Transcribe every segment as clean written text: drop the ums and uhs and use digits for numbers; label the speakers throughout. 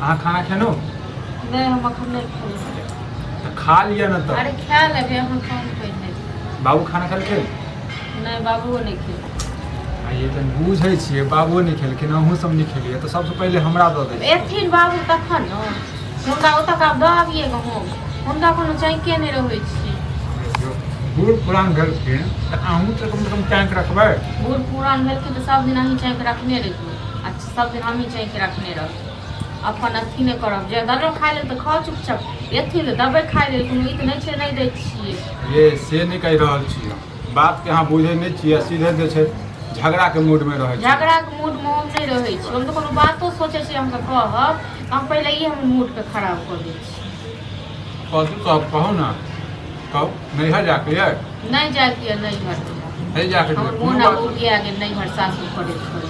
Speaker 1: अहाँ खाना खेनो
Speaker 2: नहीं हम अखन नहीं खेले।
Speaker 1: तो खा लिया ना तो।
Speaker 2: अरे खा लेबे हम कौन पहले।
Speaker 1: बाबू खाना खेलके
Speaker 2: नहीं बाबूओ नहीं खेले।
Speaker 1: ये तो बुझे छिए बाबू नहीं खेलखिन अहूँ सब नहीं खेलिए तो सबसे पहले हमरा दऽ दै
Speaker 2: एथिन बाबू तखन न हुनका ओतऽ का दऽ आबिए गऽ हुनका कोनो चैके नहीं रहै छी।
Speaker 1: बूढ़ पुरान भेलखिन तऽ अहूँ तऽ कम से कम टैंक रखबै।
Speaker 2: बूढ़ पुरान भेलखिन तऽ सब दिन अहीं चैक रखने रहिए आ सब दिन हमही चैक रखने रहब। अपन अथी नहीं करब जे दरो खाइ लेल तऽ खाओ चुपचाप एथिन तऽ दबै खाइ लेल कोनो ई तऽ नहीं छै नहीं दै छियै।
Speaker 1: ये से नहीं कहि रहल छियै बात के अहाँ बुझै नहीं छियै सीधे जे छै झगड़ा के मूड में रहै छी।
Speaker 2: झगड़ा के मूड में हम नहीं रहै छी हम तो कोनो बातो सोचे छी हमके कहब हम पहले ही हम मूड के खराब कर दै छी।
Speaker 1: कथी कहब कहू ना कहू नैहर जाके ये
Speaker 2: नहीं जाके ये नहीं घर
Speaker 1: नहीं जाके
Speaker 2: हमर मोन अब उगिया गेल नहीं घर सासुर करे छोड़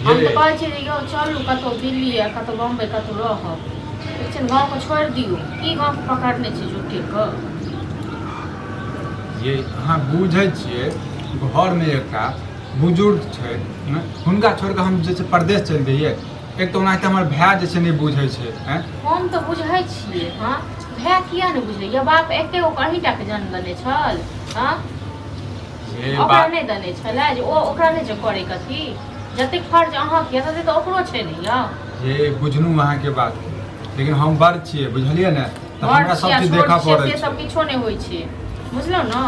Speaker 2: हम तो कहै छी यो चलू कतौ दिल्ली या कतौ बम्बई कतौ रहब लेकिन गाँव को छोड़ दियो की गाँव को पकड़ने छी झूठे के।
Speaker 1: ये अहाँ बुझै छियै घर में एकटा बुजुर्ग छै हुनका छोड़ के हम जे छै परदेश चलि जइए एक तो ओनाहिते हमर भाय जे छै नहीं बुझै छै हैं।
Speaker 2: हम तो बुझै छियै हाँ भाय किया नहीं बुझले ये बाप एके गो कहींटा के जन्म देने छल हाँ
Speaker 1: ये
Speaker 2: ओकरा
Speaker 1: बात
Speaker 2: नहीं देने छलै जे ओकरा नहीं जे करे कथी जतेक फर्ज अहाँ के तते तो ओकरो छै ने यौ।
Speaker 1: ये बुझलू अहाँ के बात लेकिन हम बड़ छियै बुझलियै ने तऽ हमरा सब चीज देखऽ पड़ै
Speaker 2: से
Speaker 1: छै।
Speaker 2: सब किछो नहीं होय छै बुझलौ न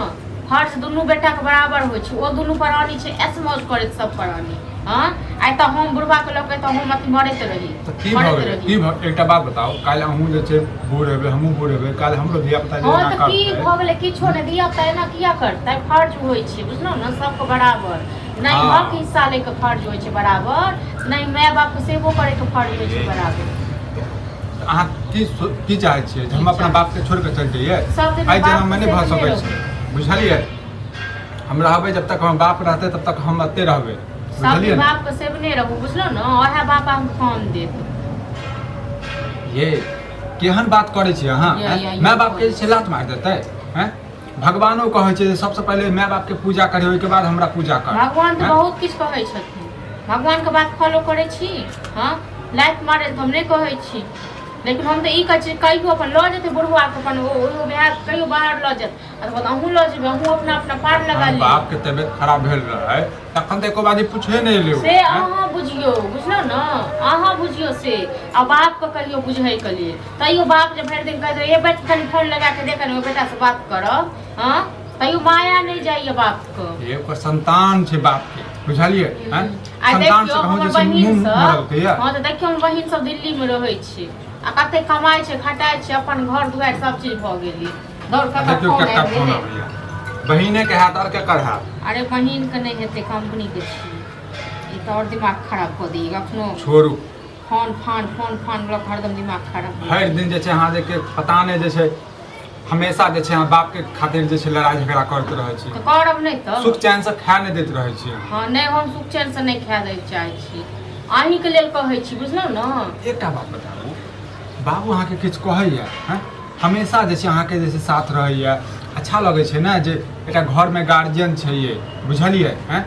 Speaker 2: फर्ज दुनू बेटा के बराबर होय छै ओ दुनू प्राणी छै ऐस मौज करैत सब प्राणी हाँ आइ तऽ हम बुढ़वा के लऽ के तऽ हम अथी मरैत रही
Speaker 1: तऽ की भऽ गेलै की एकटा बात बताओ काल्हि अहूँ जे छै बूढ़ हेबै हमहूँ बूढ़ हेबै काल्हि हमरो धिया पुता जे
Speaker 2: हाँ
Speaker 1: एना
Speaker 2: तऽ की
Speaker 1: करतै
Speaker 2: भऽ गेलै किछो नहीं दिया पुता एना किया करतै फर्ज होय छै बुझलौ न सबके बराबर नहीं
Speaker 1: हाँ।
Speaker 2: हक हिस्सा ले के फर्ज होय छै बराबर नहीं माय बाप के सेवो करे के फर्ज होय छै बराबर।
Speaker 1: अहाँ की चाहै छियै जे हम अपना बाप के छोड़ के चलि जइयै
Speaker 2: सब दिन
Speaker 1: एहि
Speaker 2: बाप
Speaker 1: जन्म में
Speaker 2: के
Speaker 1: नहीं भऽ
Speaker 2: सेवने
Speaker 1: सकै छै बुझलियै हम रहबै जब तक हमर बाप रहतै तब तक हम एते रहबै
Speaker 2: सब
Speaker 1: बुझलियै
Speaker 2: दिन
Speaker 1: ने।
Speaker 2: बाप के सेवने रहू बुझलौ न ओहे बाप अहाँके काम देत।
Speaker 1: ये केहन बात करै छियै अहाँ
Speaker 2: या,
Speaker 1: हैं?
Speaker 2: या, या,
Speaker 1: माय बाप के जे छै लात मारि देतै हैं भगवानो कहै छै जे सबसे पहले माय बाप के पूजा करी ओहिके बाद हमरा पूजा कर।
Speaker 2: भगवान तो
Speaker 1: हैं?
Speaker 2: बहुत किछ कहै छथिन भगवान के बात फॉलो करै छी हाँ लाइफ मारे हम नहीं कहै छी लेकिन हम तो ई कहै छी कहियो अपन लऽ जेतै बुढ़वा के अपन ओ भाय कहियो बाहर लऽ जेत अथवा अहूँ लऽ जेबै अहूँ अपना अपना पार लगा ली।
Speaker 1: बाप के तबियत खराब भेल रहे तखन तो एको बार पूछे नहीं ले
Speaker 2: से अहाँ बुझियो बुझलौ न अहाँ बुझियो से आ बाप के कहियो बुझै के लिए तैयो बाप जे भरि दिन कहै ए बेटा कनी फोन लगा के देख कनी ओ बेटा से बात करब हाँ तैयो माया नहीं जाइए बाप के।
Speaker 1: एगो संतान छै बाप के बुझलियै हैं
Speaker 2: आ
Speaker 1: संतान से
Speaker 2: देखियो
Speaker 1: कहूँ
Speaker 2: हमर
Speaker 1: जे छै
Speaker 2: बहिन
Speaker 1: मुंह
Speaker 2: सब
Speaker 1: मरलकै या
Speaker 2: हाँ तो देखियो हमर बहिन सब दिल्ली में रहै छै आ कते कमाई छै खटाई छै अपन घर दुआरि सब चीज भऽ गेलै दौड़ कऽ
Speaker 1: देखियो
Speaker 2: फोन
Speaker 1: कक्का
Speaker 2: आबि
Speaker 1: फोन
Speaker 2: गेलै।
Speaker 1: आबैया बहिने के हाथ और केकर हाथ
Speaker 2: अरे बहिन के नहीं हेतै कंपनी के छी ई तो और दिमाग खराब कऽ दी कखनो
Speaker 1: छोड़ू
Speaker 2: फोन फान लऽ कऽ हरदम दिमाग खराब
Speaker 1: हर दिन जे छै अहाँ जे के पता नहीं जे छै हमेशा जे छै अहाँ बाप के खातिर जे छै लड़ाई झगड़ा करते रहै छी
Speaker 2: तो करब नहीं तो
Speaker 1: सुख चैन से खाए नहीं दैत रहै छी।
Speaker 2: हाँ नहीं हम सुख चैन से नहीं खाए दै चाहै छी अहीं के लेल कहै छी बुझलौ न।
Speaker 1: एकटा बात बताबू बाबू अहाँके किछु कहैया हैं हमेशा जे छै अहाँके जे छै साथ रहैया अच्छा लगै छै ने जे एकटा घर में गार्जियन छै ये बुझलियै हैं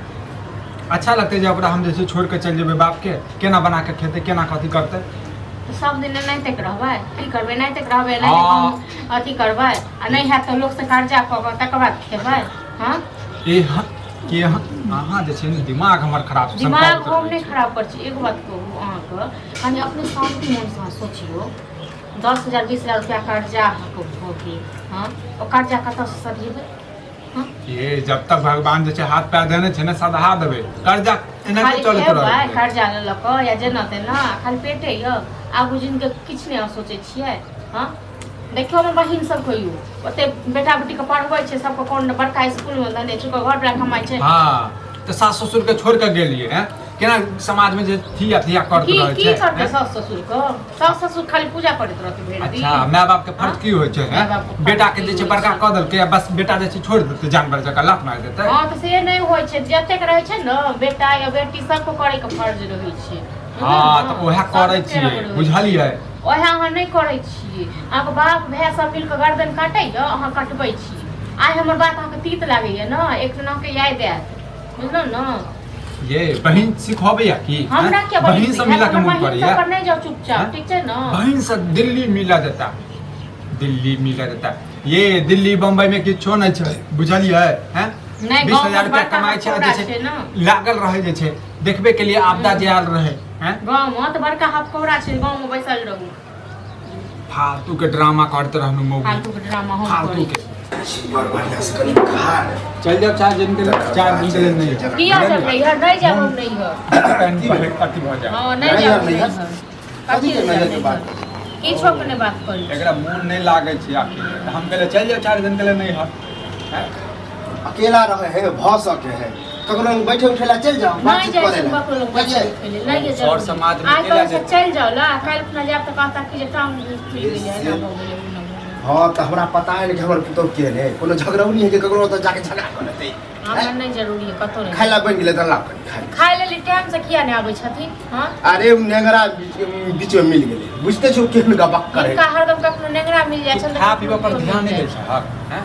Speaker 1: अच्छा लगतै जे ओकरा हम जे छै छोड़ के चलि जेबै बाप के केना बना के खेतै केना कथी करतै
Speaker 2: तो सब दिन नहीं तक रहबै की करबै नहीं तक रहबै नहीं अथी करबै आ नहीं हैत तो लोग से कर्जा कऽ कऽ तकर बाद खेबै हाँ
Speaker 1: कि अहाँ जे छै ने दिमाग हमर खराब छै
Speaker 2: दिमाग हम नहीं खराब कर छी एगो बात कहू अहाँके कनी अपने शांति मन से सोचियो 10,000 20,000 रुपया कर्जा अहाँके भऽ गेल हाँ ओ कर्जा कतऽसँ सधेबै हाँ
Speaker 1: ये जब तक भगवान जे छै हाथ पैर देने छै ने सधा देबै कर्जा एना
Speaker 2: खाली
Speaker 1: चलैत
Speaker 2: खेबै
Speaker 1: रहतै
Speaker 2: कर्जा लऽ कऽ या जेना तेना खाली पेटे यऽ आगू जिनके किछु नहीं अहाँ सोचै छियै हाँ देखियो हमर बहिन सब कहियो ओते बेटा बेटी के पढ़बै छै सबके कोन बड़का स्कूल में देने छै घर पर कमाइ छै
Speaker 1: हाँ तो सास ससुर के छोड़ के गेलिए हैं केना समाज में जे थिया करत रहै
Speaker 2: की
Speaker 1: छै
Speaker 2: करतै सास ससुर के सास ससुर खाली पूजा करैत रहतै भरि दिन।
Speaker 1: अच्छा माय बाप के फर्ज की होइ छै हैं
Speaker 2: माय बाप के फर्ज
Speaker 1: बेटा के
Speaker 2: की
Speaker 1: जे छै
Speaker 2: होइ
Speaker 1: बड़का
Speaker 2: छै?
Speaker 1: कऽ देलकै बस बेटा जे छै छोड़ देतै जानवर जकाँ लात मारि देतै
Speaker 2: हाँ तो से नहीं होइ छै जतेक रहै छै ने बेटा या बेटी सबको करे के फर्ज रहै छै।
Speaker 1: हाँ तो ओहे करै छियै बुझलियै
Speaker 2: ओहे अहाँ नहीं करै छियै अहाँके बाप भाय सब मिल कऽ गर्दन काटैया अहाँ कटबै छी आइ हमर बात अहाँके तीत लागैया ने एक दिन अहाँके याद आयत बुझलौ न
Speaker 1: ये बहन सिखबे या की
Speaker 2: हमरा
Speaker 1: हैं?
Speaker 2: के
Speaker 1: बहन से मिला के मन करिया
Speaker 2: पर नहीं जाओ चुपचाप
Speaker 1: हैं?
Speaker 2: ठीक है ना
Speaker 1: बहन से दिल्ली मिला देता दिल्ली मिला देता ये दिल्ली बम्बई में किछो नहीं छै बुझलिए हैं
Speaker 2: नहीं
Speaker 1: 20,000 रुपया कमाई छै जे छै लागल रहे जे छै देखबे के लिए आपदा जे आयल रहे हैं
Speaker 2: गाँव में तो बड़का हथकौड़ा छै गाँव में बैसल रहू
Speaker 1: फालतू के ड्रामा करते रहनु मौगी
Speaker 2: फालतू के ड्रामा हम
Speaker 1: फालतू
Speaker 2: करै
Speaker 1: के
Speaker 3: बड़ बढ़िया से कनी खा
Speaker 1: चल जाओ 4 दिन के लिए 4 दिन के लिए नहीं है।
Speaker 2: किया जब नहीं है नहीं जाब हम नहीं है
Speaker 1: पैन पहले अति भ जाए
Speaker 2: हां नहीं
Speaker 3: नहीं
Speaker 2: जाब
Speaker 3: नहीं
Speaker 2: नहीं
Speaker 3: है।
Speaker 2: है
Speaker 3: कथी के नजर के बात
Speaker 2: किछो के नहीं बात करी
Speaker 1: एकरा मन नहीं लागे छै आखिर त हम कहले चल जाओ 4 दिन के लिए नहीं है हैं?
Speaker 3: अकेला रहे है भ सके है ककरो लग बैठे उठेला चल जाओ
Speaker 2: नहीं
Speaker 3: बातचीत
Speaker 2: जाए
Speaker 3: करे
Speaker 2: से
Speaker 3: ला
Speaker 2: बकलो नहीं नहीं जाए
Speaker 1: और समाज में
Speaker 2: आज
Speaker 1: अकेला
Speaker 2: कल से चल जाओ ला कल अपना जाब तो कहता कि जे काम खुल गेलै ना हो गेलै ना
Speaker 3: हां त हमरा पता है कि हमर पुतौ के ने कोनो झगड़ौनी है कि ककरो त जाके झगड़ा कर लेतै
Speaker 2: हमरा नहीं जरूरी है कतो नहीं
Speaker 3: खाइला बन गेलै त ला
Speaker 2: खाए ले टाइम से किया नहीं आबै छथिन हां
Speaker 3: अरे उ नेंगरा बीच में मिल गेलै बुझते छौ केहन गबक करे
Speaker 2: इनका हरदम कखनो नेंगरा मिल जाय छै
Speaker 1: खा पीबा पर ध्यान नहीं दै छै हैं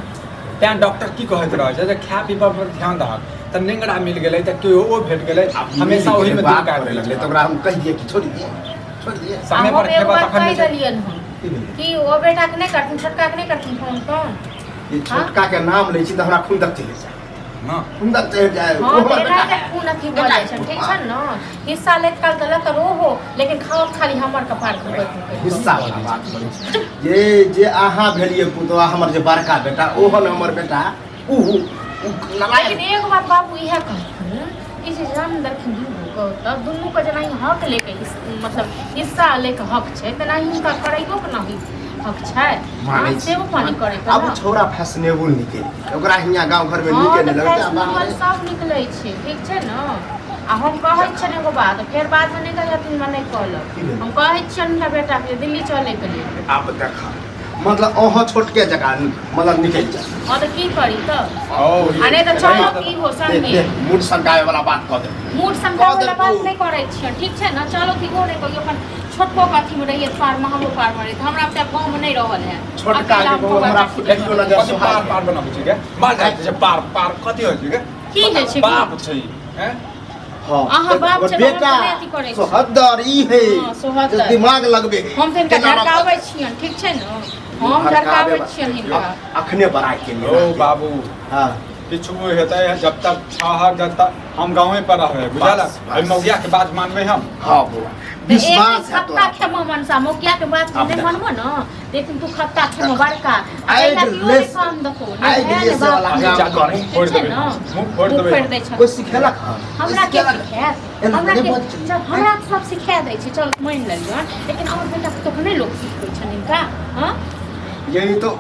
Speaker 1: तैं डॉक्टर की कहैत रहै छै जे खा पीबा पर ध्यान दहक त नेंगरा मिल गेलै त केओ ओ भेट गेलै हमेशा ओही में दिल काट
Speaker 3: लगले त ओकरा हम कह दिए कि छोड़ दिए
Speaker 1: समय पर खेबा तखन
Speaker 2: कह
Speaker 1: नहीं
Speaker 2: देलियन हम कि ओ बेटा के नहीं करथिन छोटका के नहीं करथिन फोन कौन
Speaker 3: ये छोटका के नाम लै छी त हमरा खुंदक चले जाय
Speaker 1: ना
Speaker 3: खुंदक चले जाय
Speaker 2: हां बेटा के खून अथी भ जाय छै ठीक छै न हिस्सा लेत काल त लत रोहो लेकिन खाओ खाली हमर कपार के बैठ
Speaker 3: हिस्सा वाला बात करै छी जे अहाँ भेलिए पुतवा हमर जे बड़का बेटा ओहन हमर बेटा उ नलायक
Speaker 2: लेकिन एक बात बाबू इहे कहथिन कि जे जन्म दरखिन दुनू को तब दुनू को जेना हक लेके मतलब हिस्सा लेके हक छै तेना हिनका करैबो के नहीं हक छै
Speaker 3: मानै
Speaker 2: से वो पानी करे त
Speaker 3: अब छोरा फैशनेबल निकल ओकरा हियां गांव घर में निकल
Speaker 2: हां
Speaker 3: लगता
Speaker 2: बाहर सब निकलै छै ठीक छै न आ हम कहै छियन एगो बात फेर बाद में नहीं कहथिन मैं नहीं कहलक हम कहै छियन ना बेटा के दिल्ली चले के लिए
Speaker 3: अब देखा मतलब ओह छोटके जगह मतलब निकल जा
Speaker 2: हां त की करी त
Speaker 1: और
Speaker 2: आ नहीं त चलो की हो संगे
Speaker 3: मूड संकाय वाला बात कह दे
Speaker 2: मूड संगा वाला बात नहीं करे छियन ठीक छै न चलो की हो नहीं कहियो अपन छोटको काठी में रहिए पार में हमो पार में रही हमरा अपने गांव में नहीं रहल है
Speaker 3: छोटका के बहु हमरा देखियो नजर
Speaker 1: कथी पार पार बनाबै छै के मार जाय छै पार पार कथी होइ छै के
Speaker 2: की होइ छै
Speaker 1: बाप छै हैं
Speaker 3: हां
Speaker 2: अहाँ बाप छै
Speaker 3: बेटा
Speaker 2: हम अथी करै छी
Speaker 3: सोहदर ई है
Speaker 2: हां सोहदर
Speaker 3: दिमाग लगबे
Speaker 2: हम त इनका झड़काबै छियन ठीक छै न हम झड़काबै छियन हिनका
Speaker 3: अखने बड़ाई के
Speaker 1: ओ
Speaker 3: लिए
Speaker 1: बाबू
Speaker 3: हां
Speaker 1: किछु हेतै जब तक छहर जब तक हम गांवे पर रहबै बुझल
Speaker 3: बस।
Speaker 1: एहि मौगिया के बात मानबै हम
Speaker 3: हां बुआ विश्वास है
Speaker 2: खत्ता खेमो मनसा मोकिया के बात
Speaker 3: अब
Speaker 2: नहीं
Speaker 3: देख।
Speaker 2: मनबो न लेकिन तू खत्ता खेमो बड़का
Speaker 3: आइ
Speaker 2: आइला की
Speaker 3: लेस-
Speaker 2: ओरे काम देखो
Speaker 3: आइ लेस वाला काम करे।
Speaker 1: मुंह फोड़ देबै मुंह फोड़ देबै
Speaker 2: दै छ
Speaker 3: कोई सिखेलक हां
Speaker 2: हमरा के सिखायत
Speaker 3: एना
Speaker 2: हमरा
Speaker 3: नहीं
Speaker 2: के
Speaker 3: बात छै।
Speaker 2: चल हमरा तो सब सिखा दै छै चल मान लेलियन लेकिन हमर बेटा के तो नहीं लोग सिखबै छन इनका हां
Speaker 3: यही तो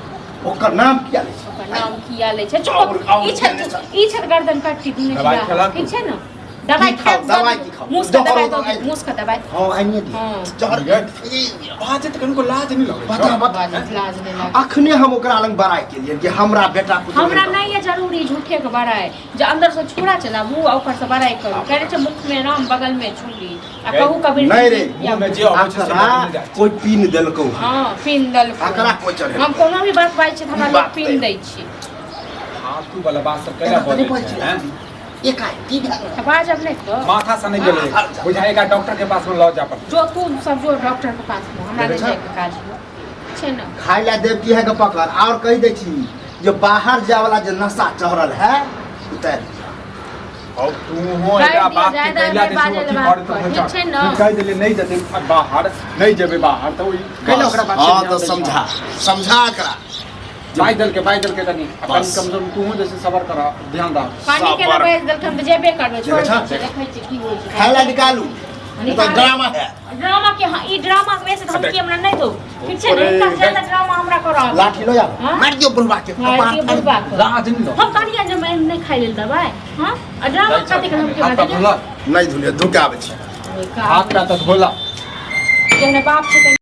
Speaker 3: ओकर नाम किया लै छै
Speaker 2: ओकर नाम किया लै छै
Speaker 3: और- और
Speaker 2: ई छत गर्दन काटी दुनु
Speaker 1: दवाई
Speaker 2: किया
Speaker 1: खेलक?
Speaker 2: ठीक छै न दवाई
Speaker 3: की खाओ,
Speaker 2: खा
Speaker 3: दवाई की खाओ?
Speaker 2: मुस्का
Speaker 3: जहर
Speaker 2: दवाई
Speaker 3: दवाई।
Speaker 2: दो मुस्का दवाई
Speaker 3: हां आइए दी
Speaker 2: हाँ।
Speaker 3: जहर
Speaker 1: बात त कनको लाज नहीं लगै
Speaker 3: बता
Speaker 1: छै
Speaker 3: बता
Speaker 2: लाज नहीं लाग
Speaker 3: अखने हम ओकरा लंग बड़ाई के लिए कि हमरा बेटा पुत्र
Speaker 2: हमरा नहीं है जरूरी झूठे के बड़ाई जो अंदर से छुरा चला मुंह और ऊपर से बड़ाई करू कह रहे छै मुख में राम बगल में छुरी आ कहू कभी
Speaker 3: नहीं रे,
Speaker 1: मुंह में जे अबै छै से
Speaker 3: अकरा
Speaker 1: बात नहीं जाइ छै
Speaker 3: कोई पीन देलकौ
Speaker 2: हां पिन दल
Speaker 3: अकरा कोई चढ़े
Speaker 2: हम कोनो भी बात बाजै छै त हमरा
Speaker 3: ई
Speaker 2: लोग
Speaker 3: बात
Speaker 2: पिन
Speaker 3: नहीं।
Speaker 2: दै छी
Speaker 1: फालतू वाला बात सब केला बोलै छै हैं
Speaker 3: एकाई की भेल
Speaker 2: बाज अब नहीं तो
Speaker 1: माथा से नहीं गेलै बुझाएगा डॉक्टर के पास में लऽ जा पर
Speaker 2: जो तू सब जो डॉक्टर के पास में हमरा नहीं जाए के काज छै न
Speaker 3: खाइ ला देव की है के पकड़ और कह दे छी जो बाहर जाए वाला जो नशा चढ़ल है उतर
Speaker 1: और तू हो एकरा बात के कैला दे
Speaker 2: बाजल
Speaker 1: छी
Speaker 2: बात
Speaker 1: घर तो
Speaker 2: पर, ठीक छै न?
Speaker 1: कह देले नहीं जते बाहर नहीं जेबे बाहर तो कैला ओकरा बात
Speaker 3: हां तो समझा समझा एकरा
Speaker 1: बाइदल के तनी अपन
Speaker 3: बस।
Speaker 1: कम से कम तू जैसे सबर कर ध्यान दा
Speaker 2: पानी के
Speaker 3: सबर।
Speaker 2: लगे दल हम जेबे करबे छोड़
Speaker 3: देखा?
Speaker 2: दे देखै छी की होय छै
Speaker 3: खाइ ला निकालू ये तो ड्रामा है
Speaker 2: ड्रामा के हाँ ई ड्रामा में से हम की हमरा नहीं दो ठीक छै
Speaker 1: अरे,
Speaker 2: इनका ज्यादा ड्रामा हमरा करा
Speaker 3: लाठी लो जाओ
Speaker 2: हाँ?
Speaker 3: मार दियो बुढ़वा के
Speaker 2: मार दियो बुढ़वा के।
Speaker 1: राज नहीं दो
Speaker 2: हम कहलिए जे मैं नहीं खाइ लेल दवाई हां आ ड्रामा खातिर के हम के
Speaker 1: हाथ
Speaker 2: हमरा
Speaker 1: धोला
Speaker 3: नहीं धुले धुके आवे छै
Speaker 2: दे
Speaker 1: हाथ का तो धोला
Speaker 2: जेने बाप छै